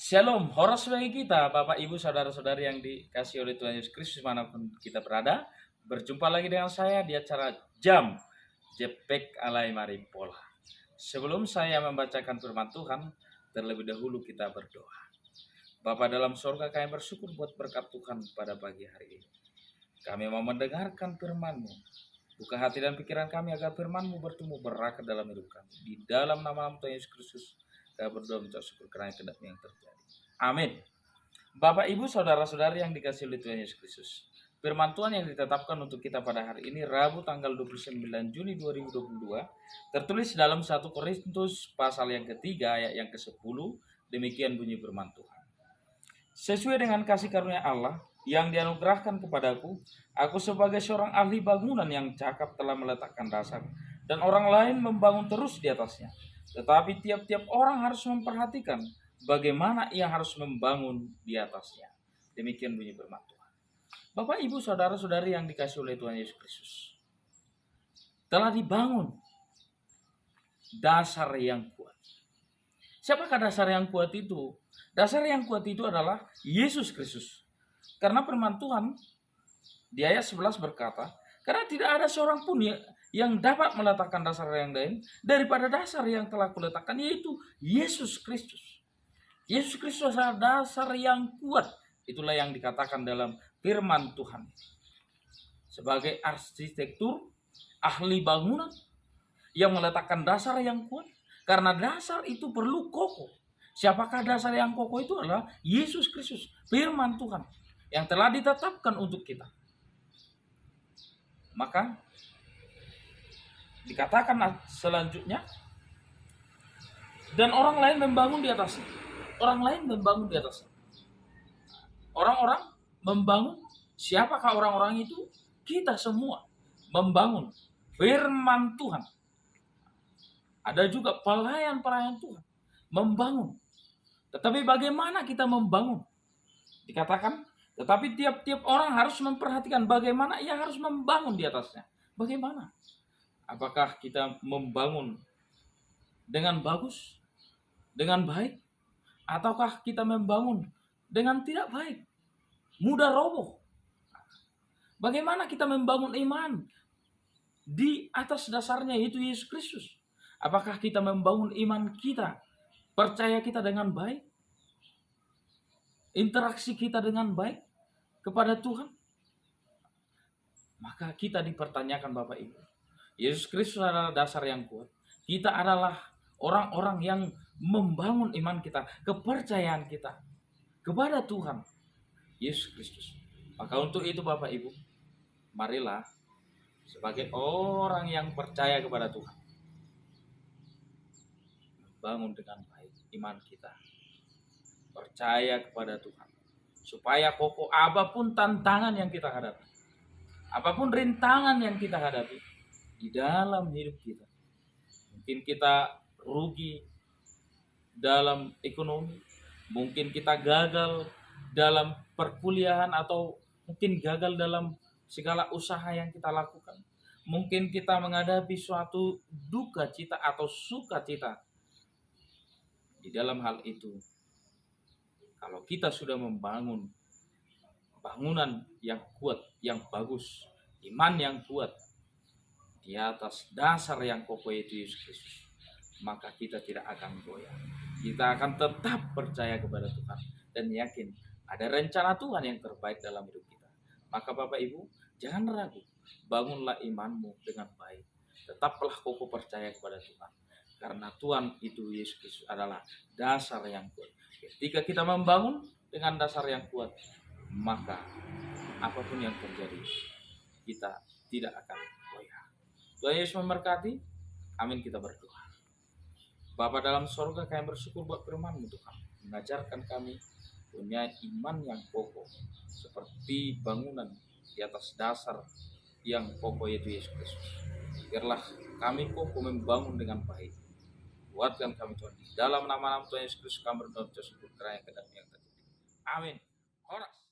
Shalom, horas bagi kita, Bapak Ibu Saudara-saudari yang dikasih oleh Tuhan Yesus Kristus manapun kita berada. Berjumpa lagi dengan saya di acara Jam Jepek Alai Maripola. Sebelum saya membacakan firman Tuhan, terlebih dahulu kita berdoa. Bapa dalam sorga, kami bersyukur buat berkat Tuhan pada pagi hari ini. Kami mau mendengarkan firman-Mu. Buka hati dan pikiran kami agar firman-Mu bertumbuh berkat dalam hidup kami. Di dalam nama Tuhan Yesus Kristus, kami berdoa minta syukur karena kehendak yang terjadi. Amin. Bapak, Ibu, Saudara-saudari yang dikasih oleh Tuhan Yesus Kristus. Firman Tuhan yang ditetapkan untuk kita pada hari ini, Rabu tanggal 29 Juni 2022, tertulis dalam 1 Korintus pasal yang ketiga, ayat yang ke-10, demikian bunyi firman Tuhan. Sesuai dengan kasih karunia Allah yang dianugerahkan kepadaku, aku sebagai seorang ahli bangunan yang cakap telah meletakkan dasar, dan orang lain membangun terus di atasnya. Tetapi tiap-tiap orang harus memperhatikan bagaimana ia harus membangun di atasnya. Demikian bunyi firman Tuhan. Bapak, Ibu, Saudara-saudari yang dikasih oleh Tuhan Yesus Kristus, telah dibangun dasar yang kuat. Siapakah dasar yang kuat itu? Dasar yang kuat itu adalah Yesus Kristus. Karena firman Tuhan di ayat 11 berkata, karena tidak ada seorang pun yang dapat meletakkan dasar yang lain daripada dasar yang telah kuletakkan, yaitu Yesus Kristus. Yesus Kristus adalah dasar yang kuat. Itulah yang dikatakan dalam firman Tuhan. Sebagai arsitektur, ahli bangunan yang meletakkan dasar yang kuat. Karena dasar itu perlu kokoh. Siapakah dasar yang kokoh itu? Adalah Yesus Kristus, firman Tuhan yang telah ditetapkan untuk kita. Maka dikatakan selanjutnya, dan orang lain membangun di atasnya. Orang lain membangun di atasnya. Orang-orang membangun. Siapakah orang-orang itu? Kita semua membangun firman Tuhan. Ada juga pelayan-pelayan Tuhan membangun. Tetapi bagaimana kita membangun? Dikatakan, tetapi tiap-tiap orang harus memperhatikan bagaimana ia harus membangun di atasnya. Bagaimana? Apakah kita membangun dengan bagus, dengan baik, ataukah kita membangun dengan tidak baik, mudah roboh? Bagaimana kita membangun iman di atas dasarnya yaitu Yesus Kristus? Apakah kita membangun iman kita, percaya kita dengan baik, interaksi kita dengan baik kepada Tuhan? Maka kita dipertanyakan, Bapak Ibu. Yesus Kristus adalah dasar yang kuat. Kita adalah orang-orang yang membangun iman kita, kepercayaan kita kepada Tuhan Yesus Kristus. Maka untuk itu, Bapak Ibu, marilah sebagai orang yang percaya kepada Tuhan, bangun dengan baik iman kita, percaya kepada Tuhan, supaya kokoh apapun tantangan yang kita hadapi, apapun rintangan yang kita hadapi di dalam hidup kita. Mungkin kita rugi dalam ekonomi, mungkin kita gagal dalam perkuliahan, atau mungkin gagal dalam segala usaha yang kita lakukan. Mungkin kita menghadapi suatu duka cita atau sukacita. Di dalam hal itu, kalau kita sudah membangun bangunan yang kuat, yang bagus, iman yang kuat di atas dasar yang kokoh yaitu Yesus Kristus, maka kita tidak akan goyah. Kita akan tetap percaya kepada Tuhan dan yakin ada rencana Tuhan yang terbaik dalam hidup kita. Maka Bapak Ibu, jangan ragu, bangunlah imanmu dengan baik. Tetaplah kokoh percaya kepada Tuhan. Karena Tuhan itu Yesus Kristus adalah dasar yang kuat. Ketika kita membangun dengan dasar yang kuat, maka apapun yang terjadi, kita tidak akan goyah. Tuhan Yesus memberkati. Amin, kita berdoa. Bapa dalam sorga, kami bersyukur buat firman-Mu Tuhan. Mengajarkan kami punya iman yang kokoh, seperti bangunan di atas dasar yang kokoh yaitu Yesus Kristus. Biarlah kami kokoh membangun dengan baik. Kuatkan kami Tuhan. Di dalam nama Tuhan Yesus Kristus kami berdoa, syukur kerana yang kedap yang terjadi. Amin. Horas.